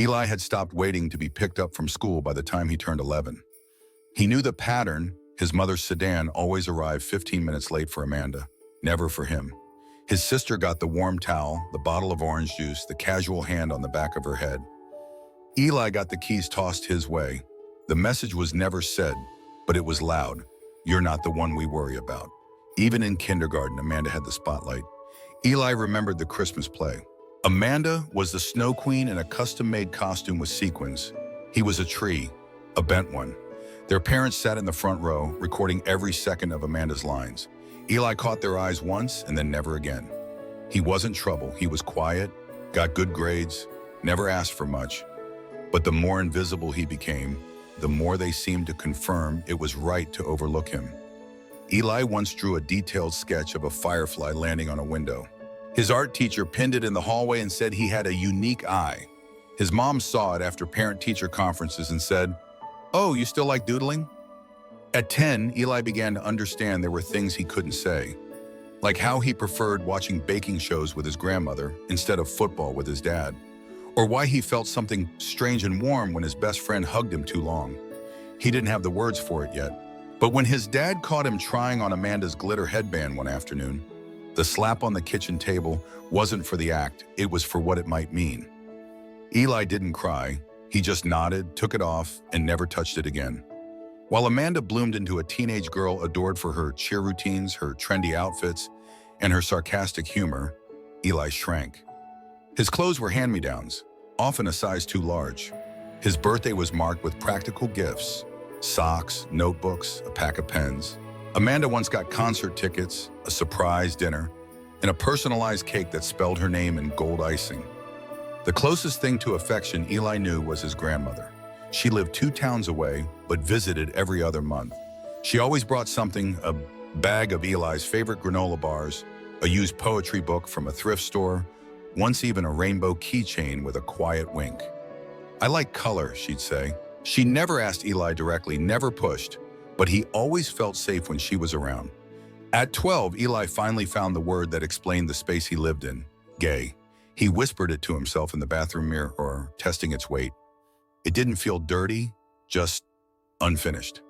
Eli had stopped waiting to be picked up from school by the time he turned 11. He knew the pattern. His mother's sedan always arrived 15 minutes late for Amanda, never for him. His sister got the warm towel, the bottle of orange juice, the casual hand on the back of her head. Eli got the keys tossed his way. The message was never said, but it was loud. You're not the one we worry about. Even in kindergarten, Amanda had the spotlight. Eli remembered the Christmas play. Amanda was the Snow Queen in a custom-made costume with sequins. He was a tree, a bent one. Their parents sat in the front row, recording every second of Amanda's lines. Eli caught their eyes once and then never again. He wasn't trouble. He was quiet, got good grades, never asked for much. But the more invisible he became, the more they seemed to confirm it was right to overlook him. Eli once drew a detailed sketch of a firefly landing on a window. His art teacher pinned it in the hallway and said he had a unique eye. His mom saw it after parent-teacher conferences and said, "Oh, you still like doodling?" At 10, Eli began to understand there were things he couldn't say, like how he preferred watching baking shows with his grandmother instead of football with his dad, or why he felt something strange and warm when his best friend hugged him too long. He didn't have the words for it yet, but when his dad caught him trying on Amanda's glitter headband one afternoon, the slap on the kitchen table wasn't for the act, it was for what it might mean. Eli didn't cry. He just nodded, took it off, and never touched it again. While Amanda bloomed into a teenage girl adored for her cheer routines, her trendy outfits, and her sarcastic humor, Eli shrank. His clothes were hand-me-downs, often a size too large. His birthday was marked with practical gifts, socks, notebooks, a pack of pens. Amanda once got concert tickets, a surprise dinner, and a personalized cake that spelled her name in gold icing. The closest thing to affection Eli knew was his grandmother. She lived 2 towns away, but visited every other month. She always brought something, a bag of Eli's favorite granola bars, a used poetry book from a thrift store, once even a rainbow keychain with a quiet wink. "I like color," she'd say. She never asked Eli directly, never pushed, but he always felt safe when she was around. At 12, Eli finally found the word that explained the space he lived in: gay. He whispered it to himself in the bathroom mirror, testing its weight. It didn't feel dirty, just unfinished.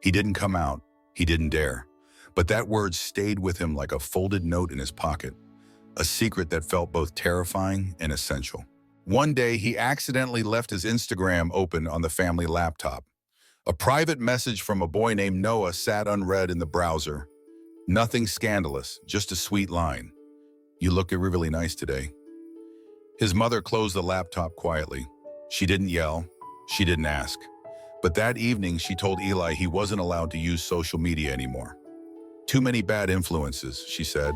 He didn't come out, he didn't dare. But that word stayed with him like a folded note in his pocket, a secret that felt both terrifying and essential. One day, he accidentally left his Instagram open on the family laptop. A private message from a boy named Noah sat unread in the browser. Nothing scandalous, just a sweet line. "You look really nice today." His mother closed the laptop quietly. She didn't yell, she didn't ask. But that evening, she told Eli he wasn't allowed to use social media anymore. "Too many bad influences," she said.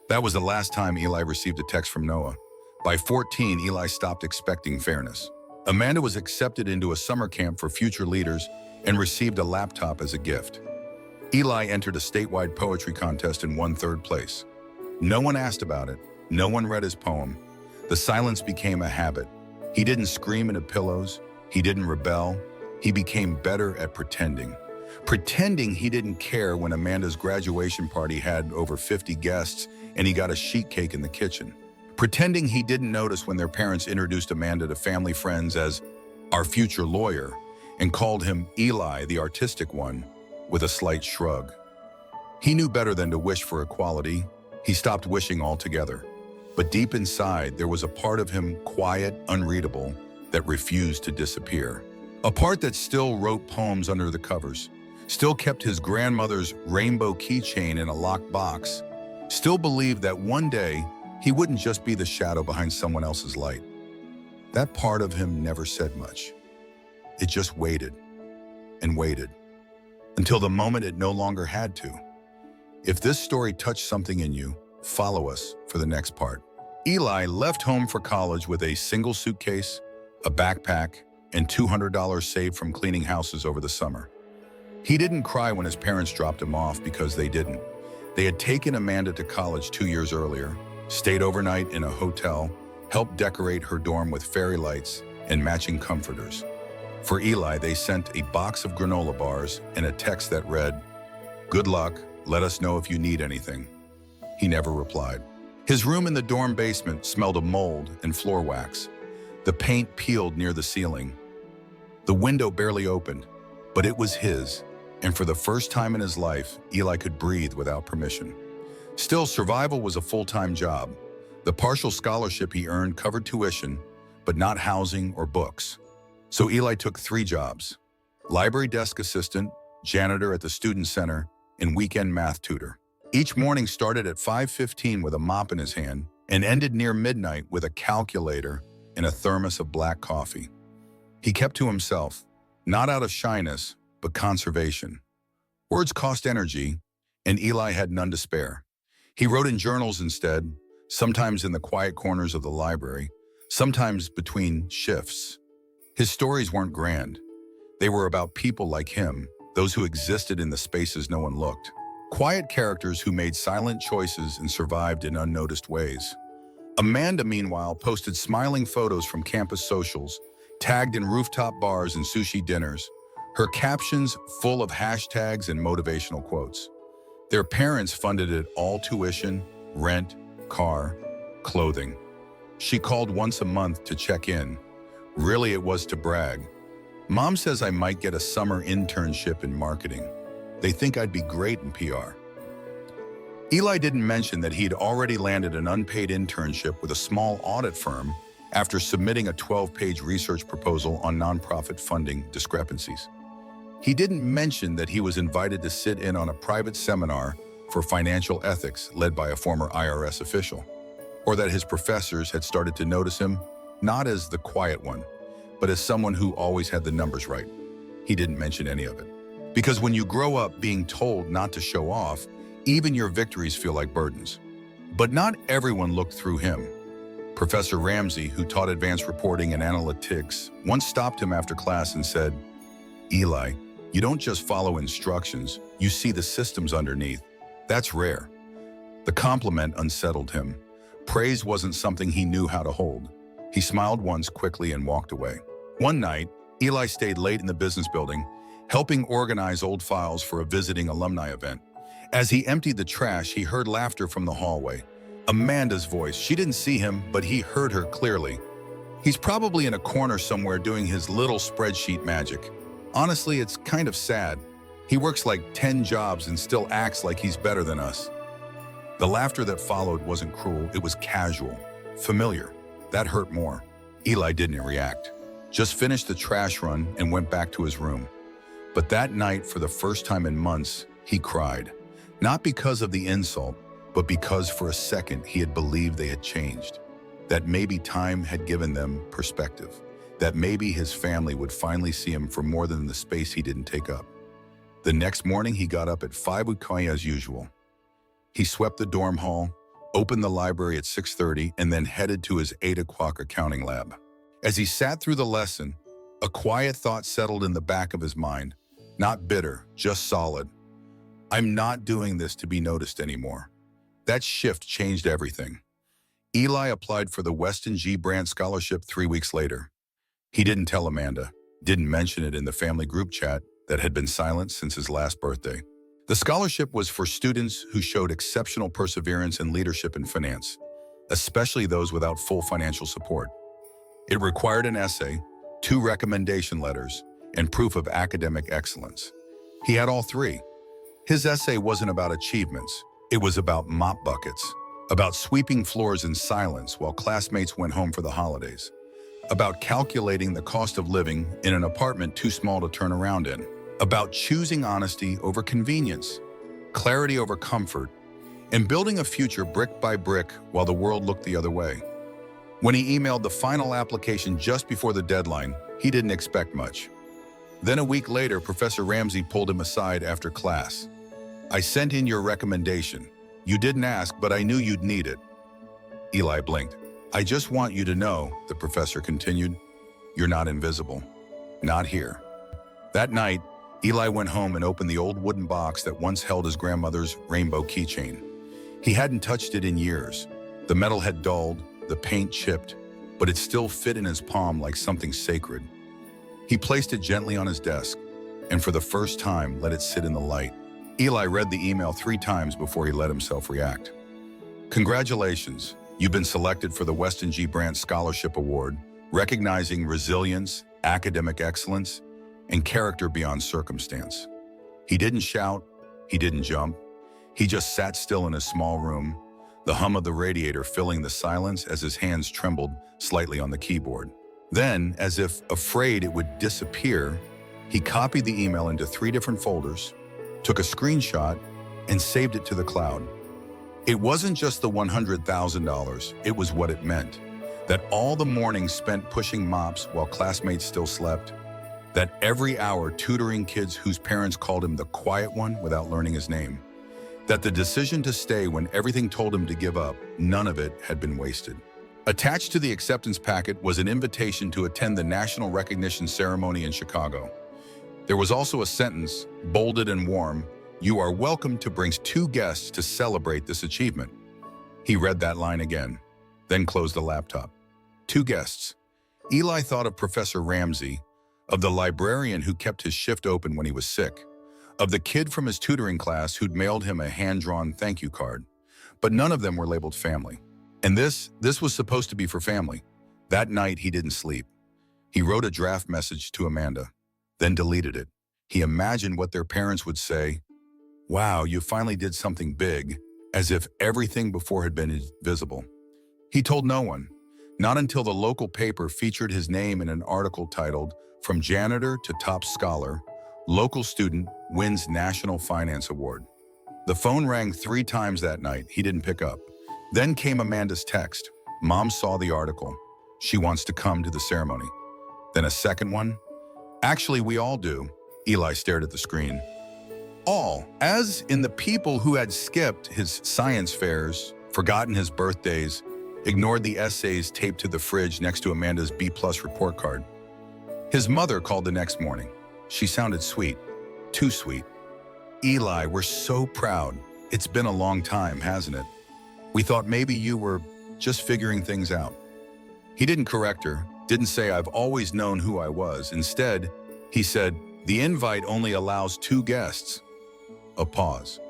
That was the last time Eli received a text from Noah. By 14, Eli stopped expecting fairness. Amanda was accepted into a summer camp for future leaders and received a laptop as a gift. Eli entered a statewide poetry contest and won 3rd place. No one asked about it. No one read his poem. The silence became a habit. He didn't scream into pillows. He didn't rebel. He became better at pretending. Pretending he didn't care when Amanda's graduation party had over 50 guests and he got a sheet cake in the kitchen. Pretending he didn't notice when their parents introduced Amanda to family friends as our future lawyer and called him Eli, the artistic one, with a slight shrug. He knew better than to wish for equality. He stopped wishing altogether. But deep inside, there was a part of him, quiet, unreadable, that refused to disappear. A part that still wrote poems under the covers, still kept his grandmother's rainbow keychain in a locked box, still believed that one day he wouldn't just be the shadow behind someone else's light. That part of him never said much. It just waited and waited until the moment it no longer had to. If this story touched something in you, follow us for the next part. Eli left home for college with a single suitcase, a backpack, and $200 saved from cleaning houses over the summer. He didn't cry when his parents dropped him off because they didn't. They had taken Amanda to college 2 years earlier, stayed overnight in a hotel, helped decorate her dorm with fairy lights and matching comforters. For Eli, they sent a box of granola bars and a text that read, "Good luck, let us know if you need anything." He never replied. His room in the dorm basement smelled of mold and floor wax. The paint peeled near the ceiling. The window barely opened, but it was his, and for the first time in his life, Eli could breathe without permission. Still, survival was a full-time job. The partial scholarship he earned covered tuition, but not housing or books. So Eli took 3 jobs: library desk assistant, janitor at the student center, and weekend math tutor. Each morning started at 5:15 with a mop in his hand and ended near midnight with a calculator and a thermos of black coffee. He kept to himself, not out of shyness, but conservation. Words cost energy, and Eli had none to spare. He wrote in journals instead, sometimes in the quiet corners of the library, sometimes between shifts. His stories weren't grand. They were about people like him, those who existed in the spaces no one looked. Quiet characters who made silent choices and survived in unnoticed ways. Amanda, meanwhile, posted smiling photos from campus socials, tagged in rooftop bars and sushi dinners, her captions full of hashtags and motivational quotes. Their parents funded it all: tuition, rent, car, clothing. She called once a month to check in. Really, it was to brag. Mom says I might get a summer internship in marketing. They think I'd be great in PR. Eli didn't mention that he'd already landed an unpaid internship with a small audit firm after submitting a 12-page research proposal on nonprofit funding discrepancies. He didn't mention that he was invited to sit in on a private seminar for financial ethics led by a former IRS official, or that his professors had started to notice him, not as the quiet one, but as someone who always had the numbers right. He didn't mention any of it. Because when you grow up being told not to show off, even your victories feel like burdens. But not everyone looked through him. Professor Ramsey, who taught advanced reporting and analytics, once stopped him after class and said, "Eli, you don't just follow instructions, you see the systems underneath. That's rare." The compliment unsettled him. Praise wasn't something he knew how to hold. He smiled once quickly and walked away. One night, Eli stayed late in the business building, helping organize old files for a visiting alumni event. As he emptied the trash, he heard laughter from the hallway. Amanda's voice. She didn't see him, but he heard her clearly. He's probably in a corner somewhere doing his little spreadsheet magic. Honestly, it's kind of sad. He works like 10 jobs and still acts like he's better than us. The laughter that followed wasn't cruel, it was casual, familiar. That hurt more. Eli didn't react, just finished the trash run and went back to his room. But that night, for the first time in months, he cried. Not because of the insult, but because for a second he had believed they had changed. That maybe time had given them perspective. That maybe his family would finally see him for more than the space he didn't take up. The next morning, he got up at 5 o'clock as usual. He swept the dorm hall, opened the library at 6:30, and then headed to his 8 o'clock accounting lab. As he sat through the lesson, a quiet thought settled in the back of his mind. Not bitter, just solid. I'm not doing this to be noticed anymore. That shift changed everything. Eli applied for the Weston G. Brandt Scholarship 3 weeks later. He didn't tell Amanda, didn't mention it in the family group chat that had been silent since his last birthday. The scholarship was for students who showed exceptional perseverance and leadership in finance, especially those without full financial support. It required an essay, 2 recommendation letters, and proof of academic excellence. He had all 3. His essay wasn't about achievements. It was about mop buckets, about sweeping floors in silence while classmates went home for the holidays, about calculating the cost of living in an apartment too small to turn around in, about choosing honesty over convenience, clarity over comfort, and building a future brick by brick while the world looked the other way. When he emailed the final application just before the deadline, he didn't expect much. Then a week later, Professor Ramsey pulled him aside after class. "I sent in your recommendation. You didn't ask, but I knew you'd need it." Eli blinked. "I just want you to know," the professor continued, "you're not invisible. Not here." That night, Eli went home and opened the old wooden box that once held his grandmother's rainbow keychain. He hadn't touched it in years. The metal had dulled, the paint chipped, but it still fit in his palm like something sacred. He placed it gently on his desk, and for the first time, let it sit in the light. Eli read the email 3 times before he let himself react. "Congratulations. You've been selected for the Weston G. Brandt Scholarship Award, recognizing resilience, academic excellence, and character beyond circumstance. He didn't shout, he didn't jump. He just sat still in his small room, the hum of the radiator filling the silence as his hands trembled slightly on the keyboard. Then, as if afraid it would disappear, he copied the email into 3 different folders, took a screenshot, and saved it to the cloud. It wasn't just the $100,000, it was what it meant. That all the mornings spent pushing mops while classmates still slept, that every hour tutoring kids whose parents called him the quiet one without learning his name, that the decision to stay when everything told him to give up, none of it had been wasted. Attached to the acceptance packet was an invitation to attend the national recognition ceremony in Chicago. There was also a sentence, bolded and warm, "You are welcome to bring 2 guests to celebrate this achievement." He read that line again, then closed the laptop. 2 guests. Eli thought of Professor Ramsey, of the librarian who kept his shift open when he was sick, of the kid from his tutoring class who'd mailed him a hand-drawn thank you card. But none of them were labeled family. And this was supposed to be for family. That night, he didn't sleep. He wrote a draft message to Amanda, then deleted it. He imagined what their parents would say. "Wow, you finally did something big," as if everything before had been invisible. He told no one, not until the local paper featured his name in an article titled, "From Janitor to Top Scholar, Local Student Wins National Finance Award." The phone rang 3 times that night. He didn't pick up. Then came Amanda's text. "Mom saw the article. She wants to come to the ceremony." Then a second one. "Actually, we all do." Eli stared at the screen. All, as in the people who had skipped his science fairs, forgotten his birthdays, ignored the essays taped to the fridge next to Amanda's B+ report card. His mother called the next morning. She sounded sweet, too sweet. "Eli, we're so proud. It's been a long time, hasn't it? We thought maybe you were just figuring things out." He didn't correct her, didn't say, "I've always known who I was." Instead, he said, "The invite only allows 2 guests. A pause.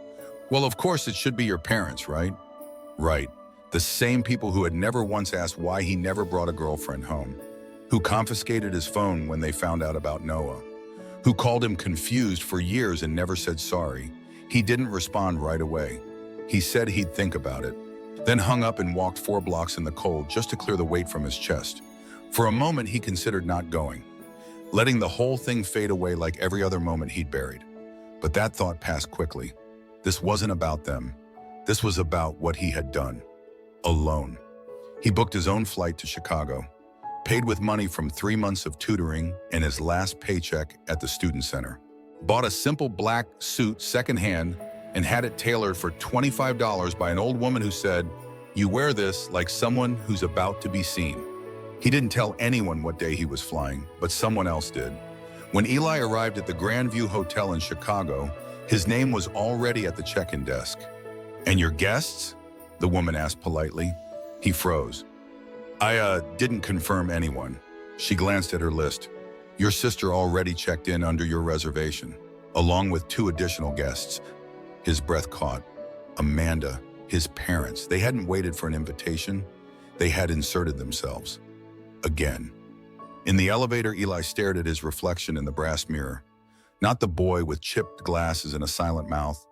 "Well, of course it should be your parents, right?" Right. The same people who had never once asked why he never brought a girlfriend home, who confiscated his phone when they found out about Noah, who called him confused for years and never said sorry. He didn't respond right away. He said he'd think about it, then hung up and walked 4 blocks in the cold just to clear the weight from his chest. For a moment, he considered not going, letting the whole thing fade away like every other moment he'd buried. But that thought passed quickly. This wasn't about them. This was about what he had done. Alone. He booked his own flight to Chicago, paid with money from 3 months of tutoring and his last paycheck at the student center. Bought a simple black suit secondhand and had it tailored for $25 by an old woman who said, "You wear this like someone who's about to be seen." He didn't tell anyone what day he was flying, but someone else did. When Eli arrived at the Grandview Hotel in Chicago, his name was already at the check-in desk. "And your guests?" the woman asked politely. He froze. I didn't confirm anyone." She glanced at her list. "Your sister already checked in under your reservation, along with 2 additional guests." His breath caught. Amanda, his parents. They hadn't waited for an invitation. They had inserted themselves. Again. In the elevator, Eli stared at his reflection in the brass mirror. Not the boy with chipped glasses and a silent mouth,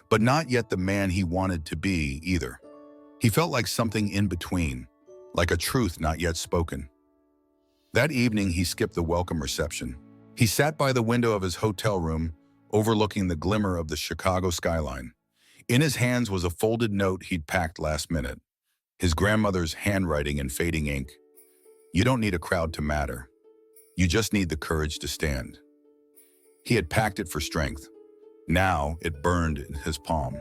but not yet the man he wanted to be either. He felt like something in between, like a truth not yet spoken. That evening, he skipped the welcome reception. He sat by the window of his hotel room, overlooking the glimmer of the Chicago skyline. In his hands was a folded note he'd packed last minute, his grandmother's handwriting in fading ink. "You don't need a crowd to matter. You just need the courage to stand." He had packed it for strength. Now it burned in his palm.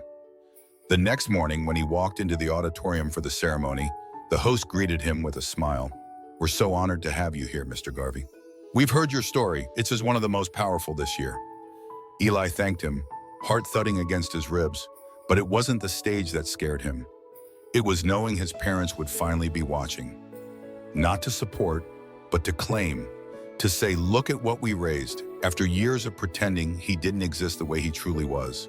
The next morning, when he walked into the auditorium for the ceremony, the host greeted him with a smile. "We're so honored to have you here, Mr. Garvey. We've heard your story. It's as one of the most powerful this year." Eli thanked him, heart thudding against his ribs, but it wasn't the stage that scared him. It was knowing his parents would finally be watching. Not to support, but to claim, to say, "Look at what we raised," after years of pretending he didn't exist the way he truly was.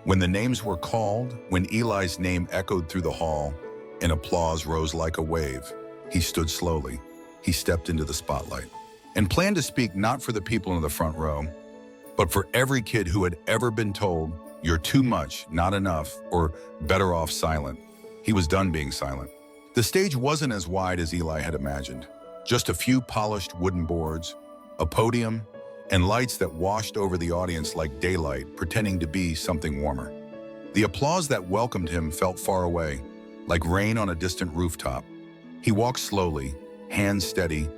When the names were called, when Eli's name echoed through the hall, and applause rose like a wave, he stood slowly. he stepped into the spotlight and planned to speak not for the people in the front row, but for every kid who had ever been told, "You're too much, not enough, or better off silent." He was done being silent. The stage wasn't as wide as Eli had imagined. Just a few polished wooden boards, a podium, and lights that washed over the audience like daylight, pretending to be something warmer. The applause that welcomed him felt far away, like rain on a distant rooftop. He walked slowly, hands steady,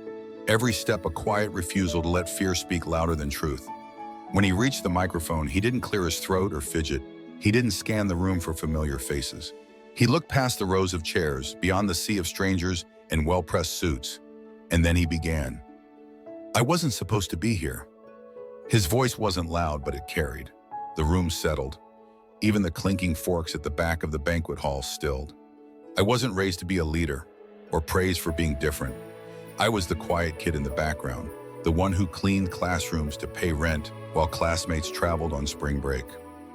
every step a quiet refusal to let fear speak louder than truth. When he reached the microphone, he didn't clear his throat or fidget. He didn't scan the room for familiar faces. He looked past the rows of chairs, beyond the sea of strangers in well-pressed suits, and then he began. "I wasn't supposed to be here." His voice wasn't loud, but it carried. The room settled. Even the clinking forks at the back of the banquet hall stilled. "I wasn't raised to be a leader, or praised for being different. I was the quiet kid in the background, the one who cleaned classrooms to pay rent while classmates traveled on spring break.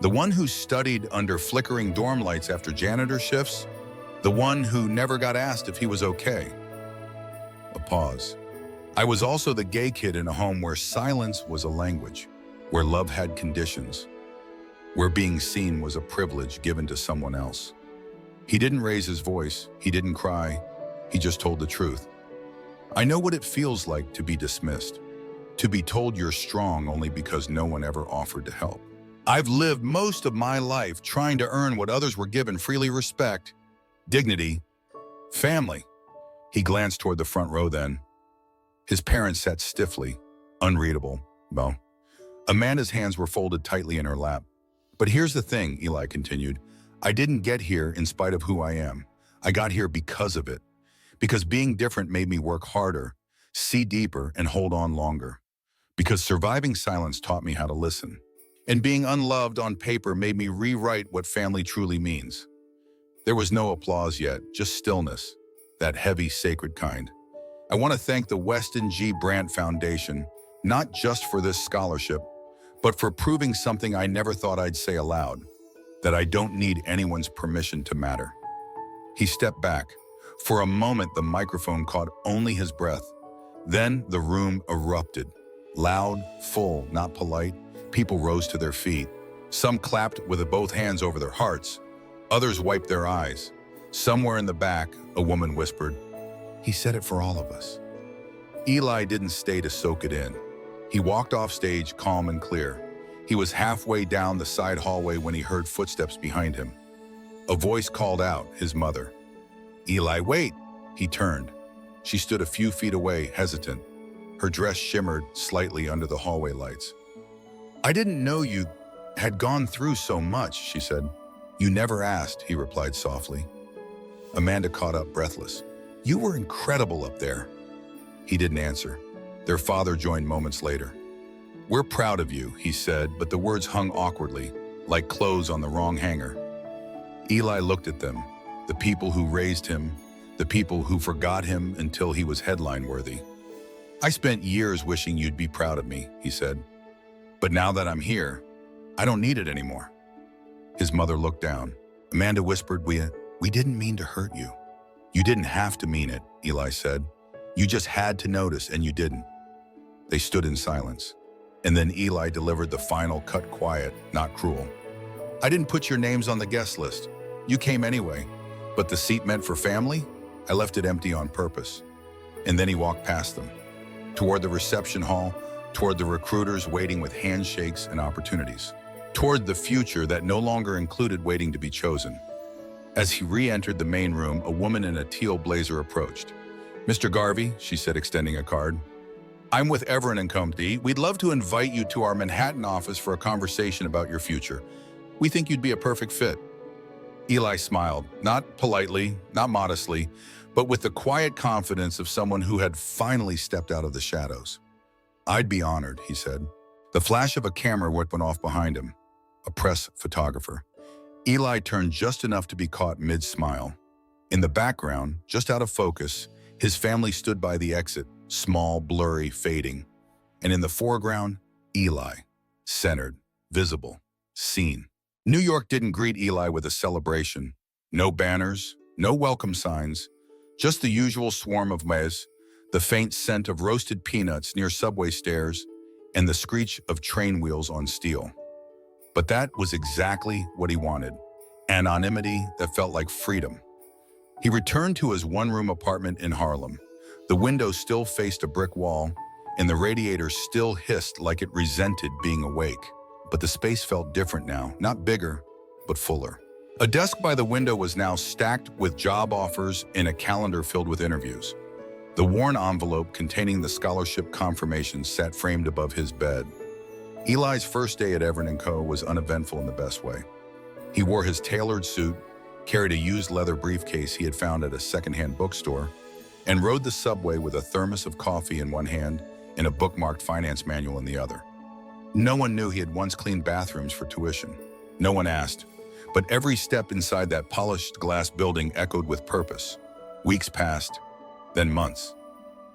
The one who studied under flickering dorm lights after janitor shifts. The one who never got asked if he was okay." A pause. "I was also the gay kid in a home where silence was a language, where love had conditions, where being seen was a privilege given to someone else." He didn't raise his voice, he didn't cry, he just told the truth. "I know what it feels like to be dismissed, to be told you're strong only because no one ever offered to help. I've lived most of my life trying to earn what others were given freely: respect, dignity, family." He glanced toward the front row then. His parents sat stiffly, unreadable. Well, Amanda's hands were folded tightly in her lap. "But here's the thing," Eli continued. "I didn't get here in spite of who I am. I got here because of it. Because being different made me work harder, see deeper, and hold on longer. Because surviving silence taught me how to listen. And being unloved on paper made me rewrite what family truly means." There was no applause yet, just stillness, that heavy, sacred kind. "I want to thank the Weston G. Brandt Foundation, not just for this scholarship, but for proving something I never thought I'd say aloud, that I don't need anyone's permission to matter." He stepped back. For a moment, the microphone caught only his breath. Then the room erupted. Loud, full, not polite. People rose to their feet. Some clapped with both hands over their hearts. Others wiped their eyes. Somewhere in the back, a woman whispered, "He said it for all of us." Eli didn't stay to soak it in. He walked off stage calm and clear. He was halfway down the side hallway when he heard footsteps behind him. A voice called out, his mother. "Eli, wait!" He turned. She stood a few feet away, hesitant. Her dress shimmered slightly under the hallway lights. "I didn't know you had gone through so much," she said. "You never asked," he replied softly. Amanda caught up, breathless. "You were incredible up there." He didn't answer. Their father joined moments later. "We're proud of you," he said, but the words hung awkwardly, like clothes on the wrong hanger. Eli looked at them, the people who raised him, the people who forgot him until he was headline-worthy. "I spent years wishing you'd be proud of me," he said. "But now that I'm here, I don't need it anymore." His mother looked down. Amanda whispered, We didn't mean to hurt you." "You didn't have to mean it," Eli said. "You just had to notice, and you didn't." They stood in silence. And then Eli delivered the final cut, quiet, not cruel. "I didn't put your names on the guest list. You came anyway. But the seat meant for family? I left it empty on purpose." And then he walked past them, toward the reception hall, toward the recruiters waiting with handshakes and opportunities, toward the future that no longer included waiting to be chosen. As he re-entered the main room, a woman in a teal blazer approached. "Mr. Garvey," she said, extending a card. "I'm with Everett & Company. We'd love to invite you to our Manhattan office for a conversation about your future. We think you'd be a perfect fit." Eli smiled, not politely, not modestly, but with the quiet confidence of someone who had finally stepped out of the shadows. "I'd be honored," he said. The flash of a camera went off behind him, a press photographer. Eli turned just enough to be caught mid-smile. In the background, just out of focus, his family stood by the exit, small, blurry, fading. And in the foreground, Eli, centered, visible, seen. New York didn't greet Eli with a celebration. No banners, no welcome signs, just the usual swarm of maids, the faint scent of roasted peanuts near subway stairs, and the screech of train wheels on steel. But that was exactly what he wanted, anonymity that felt like freedom. He returned to his one-room apartment in Harlem. The window still faced a brick wall, and the radiator still hissed like it resented being awake. But the space felt different now, not bigger, but fuller. A desk by the window was now stacked with job offers and a calendar filled with interviews. The worn envelope containing the scholarship confirmation sat framed above his bed. Eli's first day at Everett & Co. was uneventful in the best way. He wore his tailored suit, carried a used leather briefcase he had found at a secondhand bookstore, and rode the subway with a thermos of coffee in one hand and a bookmarked finance manual in the other. No one knew he had once cleaned bathrooms for tuition. No one asked, but every step inside that polished glass building echoed with purpose. Weeks passed, then months.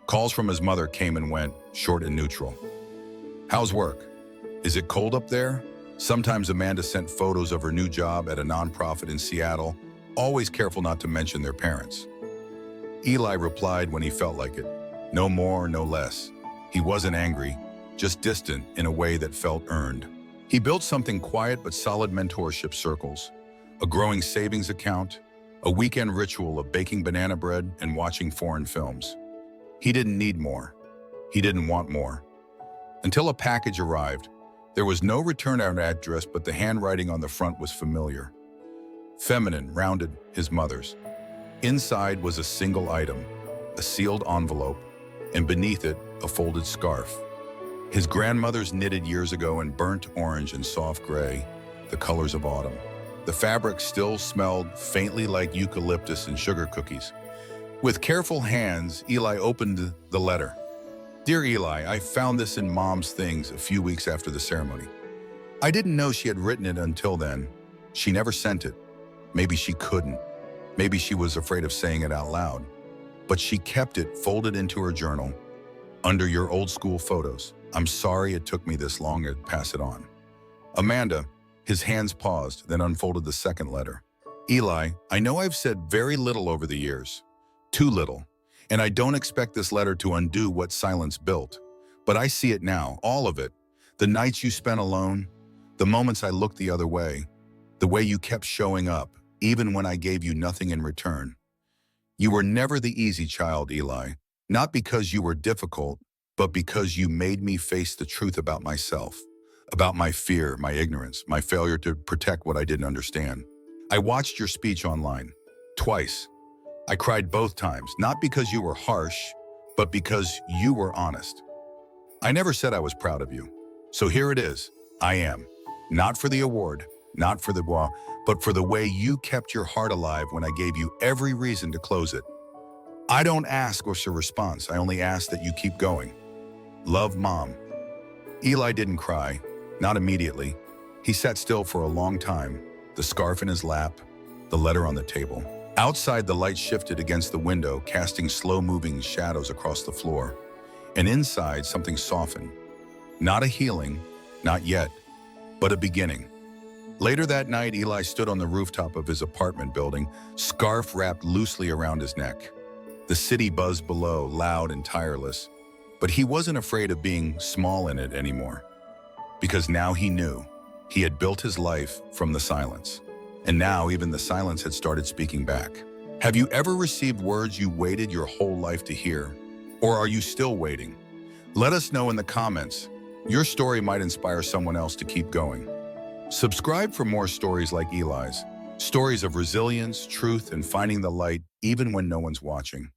Calls from his mother came and went, short and neutral. "How's work? Is it cold up there?" Sometimes Amanda sent photos of her new job at a nonprofit in Seattle, always careful not to mention their parents. Eli replied when he felt like it. No more, no less. He wasn't angry, just distant in a way that felt earned. He built something quiet but solid: mentorship circles, a growing savings account, a weekend ritual of baking banana bread and watching foreign films. He didn't need more. He didn't want more. Until a package arrived. There was no return address, but the handwriting on the front was familiar. Feminine, rounded, his mother's. Inside was a single item, a sealed envelope, and beneath it, a folded scarf. His grandmother's, knitted years ago in burnt orange and soft gray, the colors of autumn. The fabric still smelled faintly like eucalyptus and sugar cookies. With careful hands, Eli opened the letter. "Dear Eli, I found this in Mom's things a few weeks after the ceremony. I didn't know she had written it until then. She never sent it. Maybe she couldn't. Maybe she was afraid of saying it out loud. But she kept it folded into her journal, under your old school photos. I'm sorry it took me this long to pass it on. Amanda." His hands paused, then unfolded the second letter. "Eli, I know I've said very little over the years. Too little. And I don't expect this letter to undo what silence built. But I see it now, all of it. The nights you spent alone, the moments I looked the other way, the way you kept showing up, even when I gave you nothing in return. You were never the easy child, Eli. Not because you were difficult, but because you made me face the truth about myself, about my fear, my ignorance, my failure to protect what I didn't understand. I watched your speech online, twice. I cried both times, not because you were harsh, but because you were honest. I never said I was proud of you. So here it is. I am. Not for the award, not for the bois, but for the way you kept your heart alive when I gave you every reason to close it. I don't ask for a response. I only ask that you keep going. Love, Mom." Eli didn't cry, not immediately. He sat still for a long time, the scarf in his lap, the letter on the table. Outside, the light shifted against the window, casting slow-moving shadows across the floor. And inside, something softened. Not a healing, not yet, but a beginning. Later that night, Eli stood on the rooftop of his apartment building, scarf wrapped loosely around his neck. The city buzzed below, loud and tireless. But he wasn't afraid of being small in it anymore. Because now he knew. He had built his life from the silence. And now even the silence had started speaking back. Have you ever received words you waited your whole life to hear? Or are you still waiting? Let us know in the comments. Your story might inspire someone else to keep going. Subscribe for more stories like Eli's. Stories of resilience, truth, and finding the light even when no one's watching.